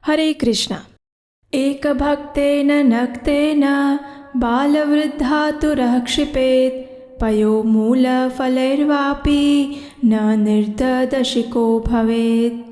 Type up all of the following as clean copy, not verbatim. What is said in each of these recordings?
हरे कृष्णा। एक भक्तेन नक्तेन बालवृद्धातुरः क्षिपेत् पयो मूलफलैर्वापि न निर्ददशिको भवेत्।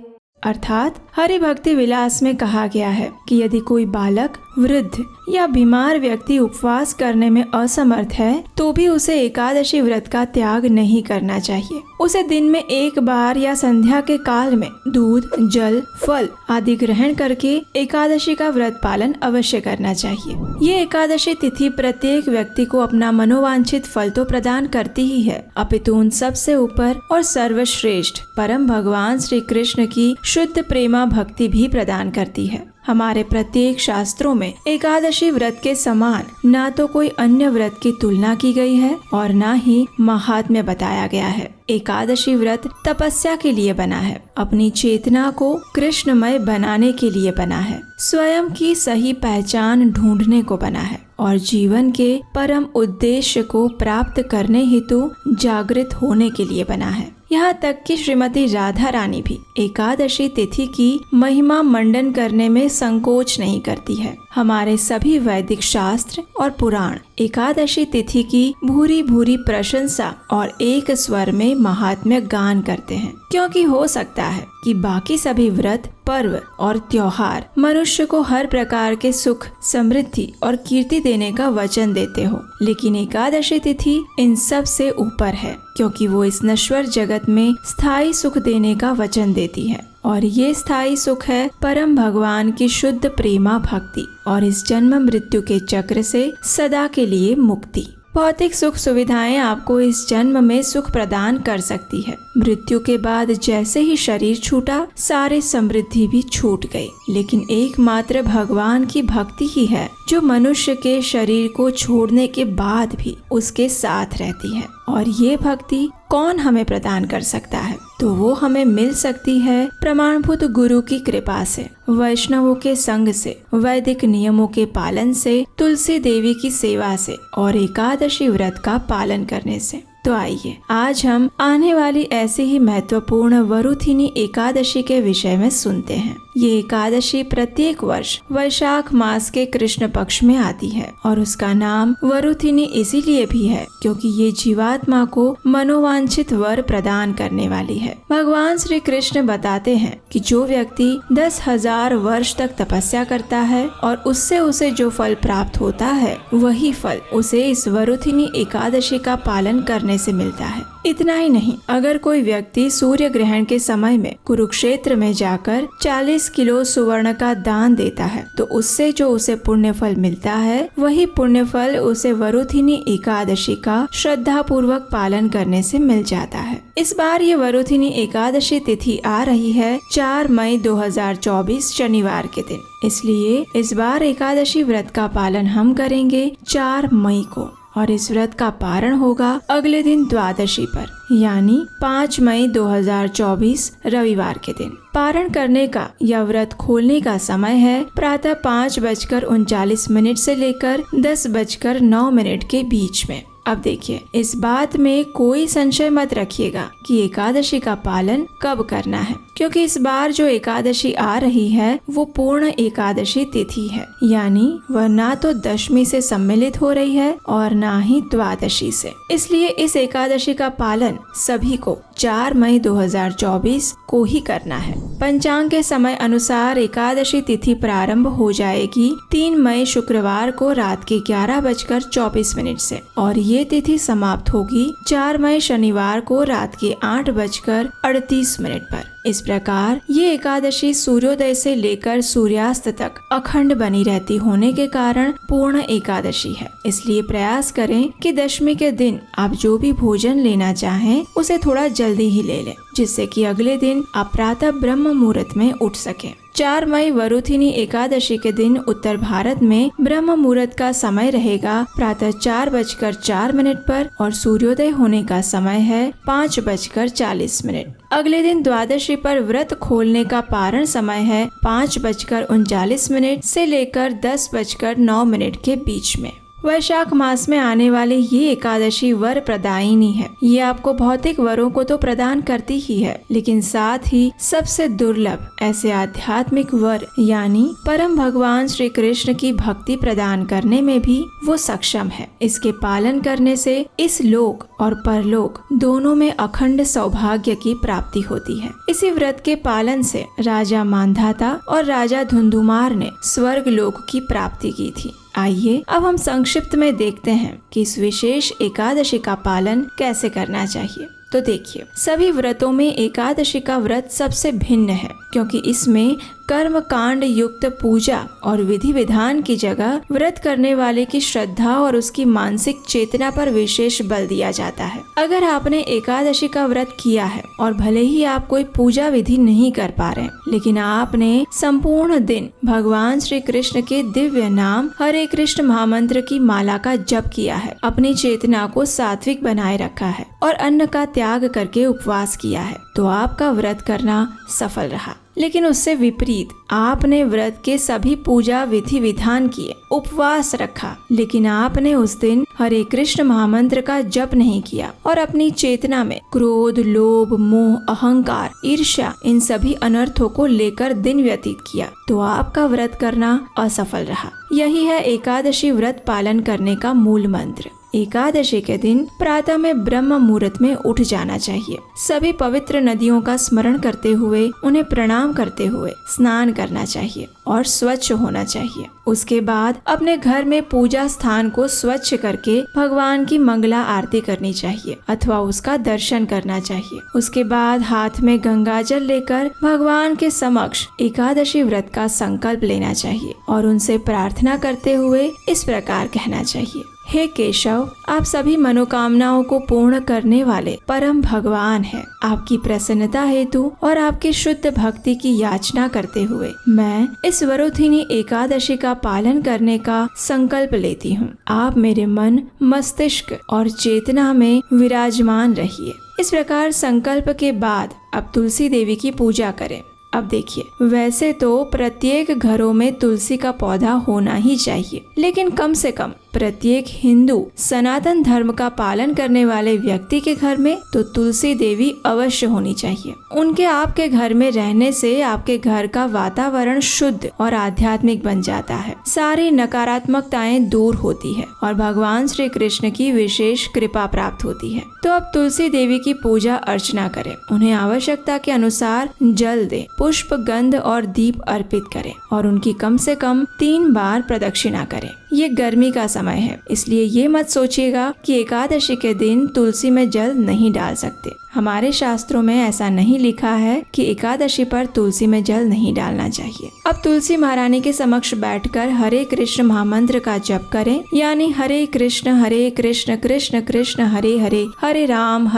अर्थात हरि भक्ति विलास में कहा गया है कि यदि कोई बालक, वृद्ध या बीमार व्यक्ति उपवास करने में असमर्थ है तो भी उसे एकादशी व्रत का त्याग नहीं करना चाहिए। उसे दिन में एक बार या संध्या के काल में दूध, जल, फल आदि ग्रहण करके एकादशी का व्रत पालन अवश्य करना चाहिए। ये एकादशी तिथि प्रत्येक व्यक्ति को अपना मनोवांछित फल तो प्रदान करती ही है, अपितु उन सबसे ऊपर और सर्वश्रेष्ठ परम भगवान श्री कृष्ण की शुद्ध प्रेमा भक्ति भी प्रदान करती है। हमारे प्रत्येक शास्त्रों में एकादशी व्रत के समान ना तो कोई अन्य व्रत की तुलना की गई है और ना ही महात्म्य बताया गया है। एकादशी व्रत तपस्या के लिए बना है, अपनी चेतना को कृष्णमय बनाने के लिए बना है, स्वयं की सही पहचान ढूंढने को बना है और जीवन के परम उद्देश्य को प्राप्त करने हेतु जागृत होने के लिए बना है। यहाँ तक कि श्रीमती राधा रानी भी एकादशी तिथि की महिमा मंडन करने में संकोच नहीं करती है। हमारे सभी वैदिक शास्त्र और पुराण एकादशी तिथि की भूरी भूरी प्रशंसा और एक स्वर में महात्म्य गान करते हैं, क्योंकि हो सकता है कि बाकी सभी व्रत, पर्व और त्योहार मनुष्य को हर प्रकार के सुख, समृद्धि और कीर्ति देने का वचन देते हो, लेकिन एकादशी तिथि इन सब से ऊपर है, क्योंकि वो इस नश्वर जगत में स्थायी सुख देने का वचन देती है। और ये स्थायी सुख है परम भगवान की शुद्ध प्रेमा भक्ति और इस जन्म मृत्यु के चक्र से सदा के लिए मुक्ति। भौतिक सुख सुविधाएं आपको इस जन्म में सुख प्रदान कर सकती है, मृत्यु के बाद जैसे ही शरीर छूटा सारे समृद्धि भी छूट गई, लेकिन एकमात्र भगवान की भक्ति ही है जो मनुष्य के शरीर को छोड़ने के बाद भी उसके साथ रहती है। और ये भक्ति कौन हमें प्रदान कर सकता है? तो वो हमें मिल सकती है प्रमाणभूत गुरु की कृपा से, वैष्णवों के संग से, वैदिक नियमों के पालन से, तुलसी देवी की सेवा से और एकादशी व्रत का पालन करने से। तो आइए आज हम आने वाली ऐसी ही महत्वपूर्ण वरुथिनी एकादशी के विषय में सुनते हैं। ये एकादशी प्रत्येक वर्ष वैशाख मास के कृष्ण पक्ष में आती है और उसका नाम वरुथिनी इसीलिए भी है क्योंकि ये जीवात्मा को मनोवांछित वर प्रदान करने वाली है। भगवान श्री कृष्ण बताते हैं कि जो व्यक्ति 10,000 वर्ष तक तपस्या करता है और उससे उसे जो फल प्राप्त होता है वही फल उसे इस वरुथिनी एकादशी का पालन करने से मिलता है। इतना ही नहीं, अगर कोई व्यक्ति सूर्य ग्रहण के समय में कुरुक्षेत्र में जाकर 40 किलो सुवर्ण का दान देता है तो उससे जो उसे पुण्य फल मिलता है वही पुण्य फल उसे वरुथिनी एकादशी का श्रद्धा पूर्वक पालन करने से मिल जाता है। इस बार ये वरुथिनी एकादशी तिथि आ रही है 4 मई 2024 शनिवार के दिन, इसलिए इस बार एकादशी व्रत का पालन हम करेंगे 4 मई को और इस व्रत का पारण होगा अगले दिन द्वादशी पर, यानी 5 मई 2024 रविवार के दिन। पारण करने का या व्रत खोलने का समय है प्रातः 5:39 से लेकर 10:09 के बीच में। अब देखिए, इस बात में कोई संशय मत रखिएगा कि एकादशी का पालन कब करना है, क्योंकि इस बार जो एकादशी आ रही है वो पूर्ण एकादशी तिथि है, यानी वह ना तो दशमी से सम्मिलित हो रही है और ना ही द्वादशी से। इसलिए इस एकादशी का पालन सभी को 4 मई 2024 को ही करना है। पंचांग के समय अनुसार एकादशी तिथि प्रारंभ हो जाएगी 3 मई शुक्रवार को रात के 11:24 से और ये तिथि समाप्त होगी 4 मई शनिवार को रात के 8:38 पर। इस प्रकार ये एकादशी सूर्योदय से लेकर सूर्यास्त तक अखंड बनी रहती होने के कारण पूर्ण एकादशी है। इसलिए प्रयास करें कि दशमी के दिन आप जो भी भोजन लेना चाहें उसे थोड़ा जल्दी ही ले लें, जिससे कि अगले दिन आप प्रातः ब्रह्म मुहूर्त में उठ सकें। 4 मई वरुथिनी एकादशी के दिन उत्तर भारत में ब्रह्म मुहूर्त का समय रहेगा प्रातः 4:04 पर और सूर्योदय होने का समय है 5:40। अगले दिन द्वादशी पर व्रत खोलने का पारण समय है 5:39 से लेकर 10:09 के बीच में। वैशाख मास में आने वाली ये एकादशी वर प्रदायिनी है। ये आपको भौतिक वरों को तो प्रदान करती ही है, लेकिन साथ ही सबसे दुर्लभ ऐसे आध्यात्मिक वर यानी परम भगवान श्री कृष्ण की भक्ति प्रदान करने में भी वो सक्षम है। इसके पालन करने से इस लोक और परलोक दोनों में अखंड सौभाग्य की प्राप्ति होती है। इसी व्रत के पालन से राजा मांधाता और राजा धुंधुमार ने स्वर्ग लोक की प्राप्ति की थी। आइए अब हम संक्षिप्त में देखते हैं कि इस विशेष एकादशी का पालन कैसे करना चाहिए। तो देखिए, सभी व्रतों में एकादशी का व्रत सबसे भिन्न है, क्योंकि इसमें कर्म कांड युक्त पूजा और विधि विधान की जगह व्रत करने वाले की श्रद्धा और उसकी मानसिक चेतना पर विशेष बल दिया जाता है। अगर आपने एकादशी का व्रत किया है और भले ही आप कोई पूजा विधि नहीं कर पा रहे, लेकिन आपने संपूर्ण दिन भगवान श्री कृष्ण के दिव्य नाम हरे कृष्ण महामंत्र की माला का जप किया है, अपनी चेतना को सात्विक बनाए रखा है और अन्न का त्याग करके उपवास किया है, तो आपका व्रत करना सफल रहा। लेकिन उससे विपरीत आपने व्रत के सभी पूजा विधि विधान किए, उपवास रखा, लेकिन आपने उस दिन हरे कृष्ण महामंत्र का जप नहीं किया और अपनी चेतना में क्रोध, लोभ, मोह, अहंकार, ईर्ष्या इन सभी अनर्थों को लेकर दिन व्यतीत किया, तो आपका व्रत करना असफल रहा। यही है एकादशी व्रत पालन करने का मूल मंत्र। एकादशी के दिन प्रातः में ब्रह्म मुहूर्त में उठ जाना चाहिए। सभी पवित्र नदियों का स्मरण करते हुए, उन्हें प्रणाम करते हुए स्नान करना चाहिए और स्वच्छ होना चाहिए। उसके बाद अपने घर में पूजा स्थान को स्वच्छ करके भगवान की मंगला आरती करनी चाहिए अथवा उसका दर्शन करना चाहिए। उसके बाद हाथ में गंगाजल लेकर भगवान के समक्ष एकादशी व्रत का संकल्प लेना चाहिए और उनसे प्रार्थना करते हुए इस प्रकार कहना चाहिए, हे केशव, आप सभी मनोकामनाओं को पूर्ण करने वाले परम भगवान हैं। आपकी प्रसन्नता हेतु और आपकी शुद्ध भक्ति की याचना करते हुए मैं इस वरोधिनी एकादशी का पालन करने का संकल्प लेती हूँ। आप मेरे मन, मस्तिष्क और चेतना में विराजमान रहिए। इस प्रकार संकल्प के बाद अब तुलसी देवी की पूजा करें। अब देखिए, वैसे तो प्रत्येक घरों में तुलसी का पौधा होना ही चाहिए, लेकिन कम से कम प्रत्येक हिंदू सनातन धर्म का पालन करने वाले व्यक्ति के घर में तो तुलसी देवी अवश्य होनी चाहिए। उनके आपके घर में रहने से आपके घर का वातावरण शुद्ध और आध्यात्मिक बन जाता है। सारी नकारात्मकताएं दूर होती है और भगवान श्री कृष्ण की विशेष कृपा प्राप्त होती है। तो अब तुलसी देवी की पूजा अर्चना करें, उन्हें आवश्यकता के अनुसार जल दे, पुष्प, गंध और दीप अर्पित करें और उनकी कम से कम 3 बार प्रदक्षिणा करें। ये गर्मी का समय है, इसलिए ये मत सोचिएगा कि एकादशी के दिन तुलसी में जल नहीं डाल सकते। हमारे शास्त्रों में ऐसा नहीं लिखा है कि एकादशी पर तुलसी में जल नहीं डालना चाहिए। अब तुलसी महारानी के समक्ष बैठकर हरे कृष्ण महामंत्र का जप करें, यानी हरे कृष्ण कृष्ण कृष्ण हरे हरे, हरे राम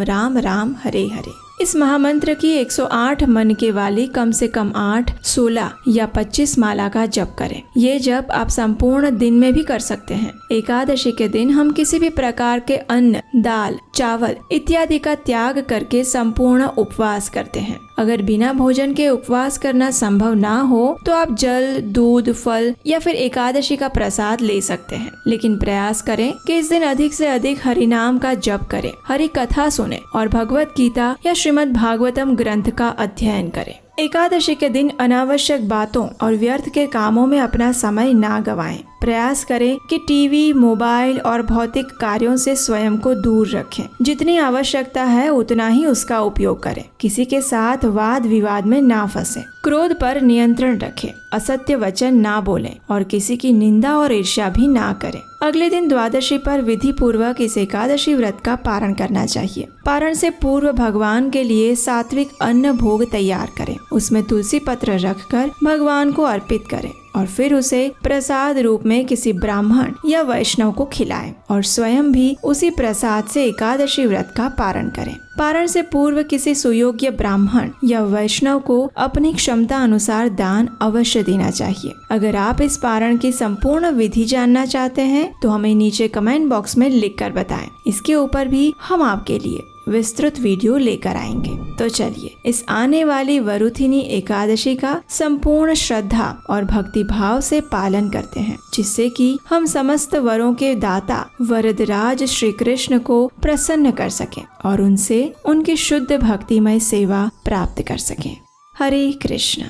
राम राम हरे हरे। इस महामंत्र की 108 मन के वाली कम से कम 8, 16 या 25 माला का जप करें। ये जप आप संपूर्ण दिन में भी कर सकते हैं। एकादशी के दिन हम किसी भी प्रकार के अन्न, दाल, चावल इत्यादि का त्याग करके संपूर्ण उपवास करते हैं। अगर बिना भोजन के उपवास करना संभव ना हो तो आप जल, दूध, फल या फिर एकादशी का प्रसाद ले सकते हैं, लेकिन प्रयास करें कि इस दिन अधिक से अधिक हरि नाम का जप करें, हरि कथा सुने और भगवत गीता या श्रीमद् भागवतम ग्रंथ का अध्ययन करें। एकादशी के दिन अनावश्यक बातों और व्यर्थ के कामों में अपना समय ना गवाएं। प्रयास करें कि टीवी, मोबाइल और भौतिक कार्यों से स्वयं को दूर रखें। जितनी आवश्यकता है उतना ही उसका उपयोग करें। किसी के साथ वाद विवाद में ना फंसें। क्रोध पर नियंत्रण रखें, असत्य वचन ना बोलें और किसी की निंदा और ईर्ष्या भी ना करें। अगले दिन द्वादशी पर विधि पूर्वक इस एकादशी व्रत का पारण करना चाहिए। पारण से पूर्व भगवान के लिए सात्विक अन्न भोग तैयार करें, उसमें तुलसी पत्र रखकर भगवान को अर्पित करें और फिर उसे प्रसाद रूप में किसी ब्राह्मण या वैष्णव को खिलाएं और स्वयं भी उसी प्रसाद से एकादशी व्रत का पारण करें। पारण से पूर्व किसी सुयोग्य ब्राह्मण या वैष्णव को अपनी क्षमता अनुसार दान अवश्य देना चाहिए। अगर आप इस पारण की संपूर्ण विधि जानना चाहते हैं तो हमें नीचे कमेंट बॉक्स में लिखकर बताएं। इसके ऊपर भी हम आपके लिए विस्तृत वीडियो लेकर आएंगे। तो चलिए इस आने वाली वरुथिनी एकादशी का संपूर्ण श्रद्धा और भक्ति भाव से पालन करते हैं, जिससे कि हम समस्त वरों के दाता वरदराज श्री कृष्ण को प्रसन्न कर सकें और उनसे उनकी शुद्ध भक्तिमय सेवा प्राप्त कर सकें। हरे कृष्ण।